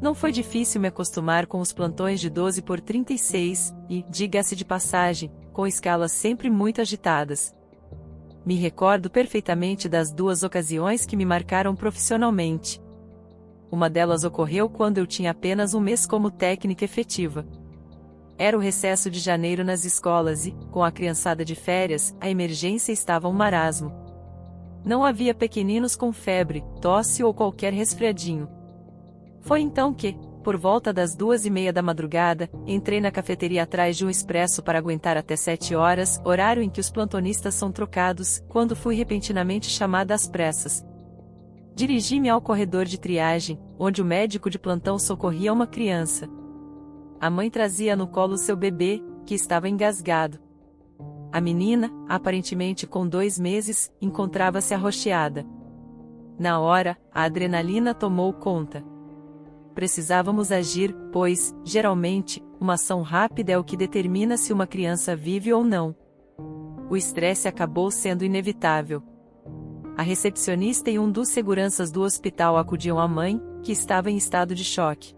Não foi difícil me acostumar com os plantões de 12 por 36, e, diga-se de passagem, com escalas sempre muito agitadas. Me recordo perfeitamente das duas ocasiões que me marcaram profissionalmente. Uma delas ocorreu quando eu tinha apenas um mês como técnica efetiva. Era o recesso de janeiro nas escolas e, com a criançada de férias, a emergência estava um marasmo. Não havia pequeninos com febre, tosse ou qualquer resfriadinho. Foi então que, por volta das 2:30 da madrugada, entrei na cafeteria atrás de um expresso para aguentar até 7 horas, horário em que os plantonistas são trocados, quando fui repentinamente chamada às pressas. Dirigi-me ao corredor de triagem, onde o médico de plantão socorria uma criança. A mãe trazia no colo seu bebê, que estava engasgado. A menina, aparentemente com 2 meses, encontrava-se arroxeada. Na hora, a adrenalina tomou conta. Precisávamos agir, pois, geralmente, uma ação rápida é o que determina se uma criança vive ou não. O estresse acabou sendo inevitável. A recepcionista e um dos seguranças do hospital acudiam à mãe, que estava em estado de choque.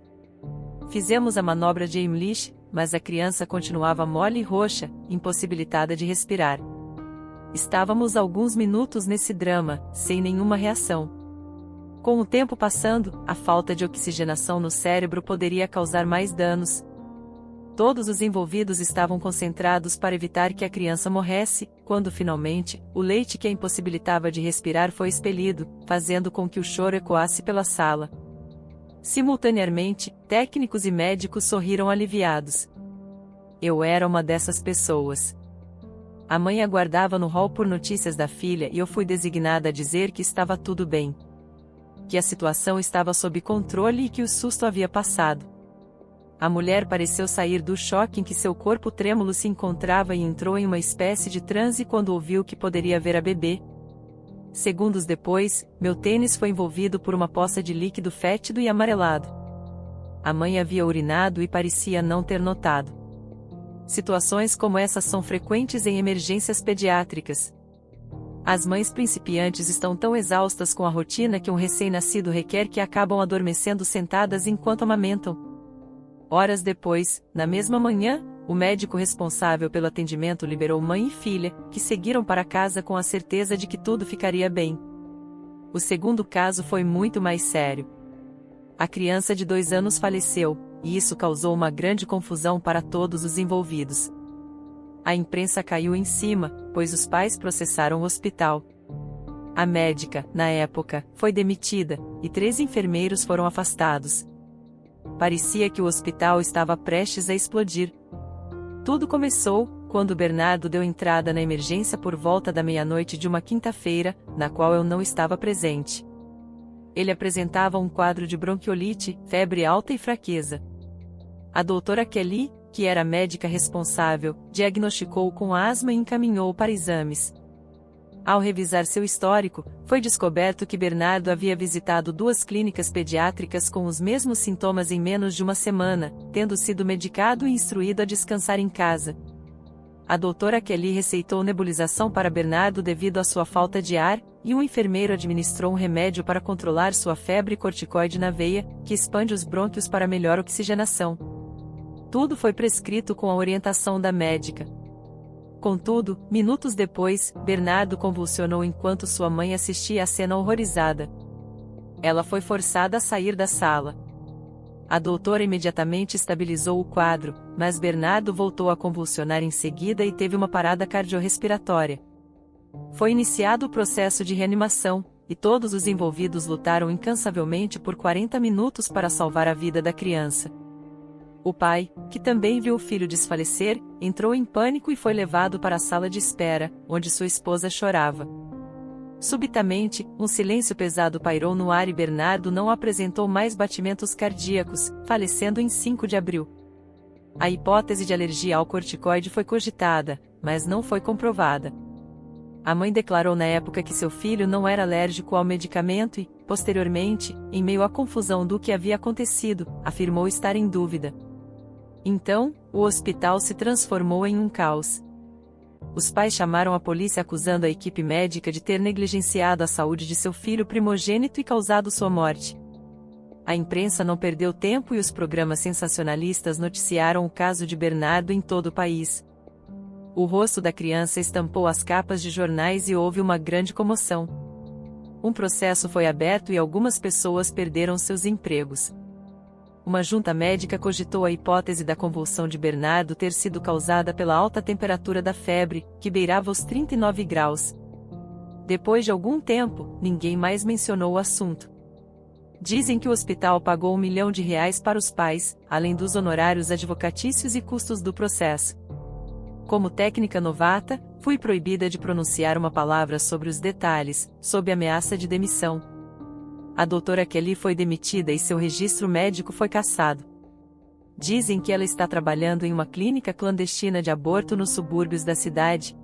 Fizemos a manobra de Heimlich, mas a criança continuava mole e roxa, impossibilitada de respirar. Estávamos alguns minutos nesse drama, sem nenhuma reação. Com o tempo passando, a falta de oxigenação no cérebro poderia causar mais danos. Todos os envolvidos estavam concentrados para evitar que a criança morresse, quando finalmente, o leite que a impossibilitava de respirar foi expelido, fazendo com que o choro ecoasse pela sala. Simultaneamente, técnicos e médicos sorriram aliviados. Eu era uma dessas pessoas. A mãe aguardava no hall por notícias da filha e eu fui designada a dizer que estava tudo bem. Que a situação estava sob controle e que o susto havia passado. A mulher pareceu sair do choque em que seu corpo trêmulo se encontrava e entrou em uma espécie de transe quando ouviu que poderia ver a bebê. Segundos depois, meu tênis foi envolvido por uma poça de líquido fétido e amarelado. A mãe havia urinado e parecia não ter notado. Situações como essas são frequentes em emergências pediátricas. As mães principiantes estão tão exaustas com a rotina que um recém-nascido requer que acabam adormecendo sentadas enquanto amamentam. Horas depois, na mesma manhã, o médico responsável pelo atendimento liberou mãe e filha, que seguiram para casa com a certeza de que tudo ficaria bem. O segundo caso foi muito mais sério. A criança de 2 anos faleceu, e isso causou uma grande confusão para todos os envolvidos. A imprensa caiu em cima, pois os pais processaram o hospital. A médica, na época, foi demitida, e 3 enfermeiros foram afastados. Parecia que o hospital estava prestes a explodir. Tudo começou quando Bernardo deu entrada na emergência por volta da meia-noite de uma quinta-feira, na qual eu não estava presente. Ele apresentava um quadro de bronquiolite, febre alta e fraqueza. A doutora Kelly, que era a médica responsável, diagnosticou com asma e encaminhou para exames. Ao revisar seu histórico, foi descoberto que Bernardo havia visitado 2 clínicas pediátricas com os mesmos sintomas em menos de uma semana, tendo sido medicado e instruído a descansar em casa. A doutora Kelly receitou nebulização para Bernardo devido à sua falta de ar, e um enfermeiro administrou um remédio para controlar sua febre corticoide na veia, que expande os brônquios para melhor oxigenação. Tudo foi prescrito com a orientação da médica. Contudo, minutos depois, Bernardo convulsionou enquanto sua mãe assistia à cena horrorizada. Ela foi forçada a sair da sala. A doutora imediatamente estabilizou o quadro, mas Bernardo voltou a convulsionar em seguida e teve uma parada cardiorrespiratória. Foi iniciado o processo de reanimação, e todos os envolvidos lutaram incansavelmente por 40 minutos para salvar a vida da criança. O pai, que também viu o filho desfalecer, entrou em pânico e foi levado para a sala de espera, onde sua esposa chorava. Subitamente, um silêncio pesado pairou no ar e Bernardo não apresentou mais batimentos cardíacos, falecendo em 5 de abril. A hipótese de alergia ao corticoide foi cogitada, mas não foi comprovada. A mãe declarou na época que seu filho não era alérgico ao medicamento e, posteriormente, em meio à confusão do que havia acontecido, afirmou estar em dúvida. Então, o hospital se transformou em um caos. Os pais chamaram a polícia acusando a equipe médica de ter negligenciado a saúde de seu filho primogênito e causado sua morte. A imprensa não perdeu tempo e os programas sensacionalistas noticiaram o caso de Bernardo em todo o país. O rosto da criança estampou as capas de jornais e houve uma grande comoção. Um processo foi aberto e algumas pessoas perderam seus empregos. Uma junta médica cogitou a hipótese da convulsão de Bernardo ter sido causada pela alta temperatura da febre, que beirava os 39 graus. Depois de algum tempo, ninguém mais mencionou o assunto. Dizem que o hospital pagou R$ 1 milhão para os pais, além dos honorários advocatícios e custos do processo. Como técnica novata, fui proibida de pronunciar uma palavra sobre os detalhes, sob ameaça de demissão. A doutora Kelly foi demitida e seu registro médico foi cassado. Dizem que ela está trabalhando em uma clínica clandestina de aborto nos subúrbios da cidade,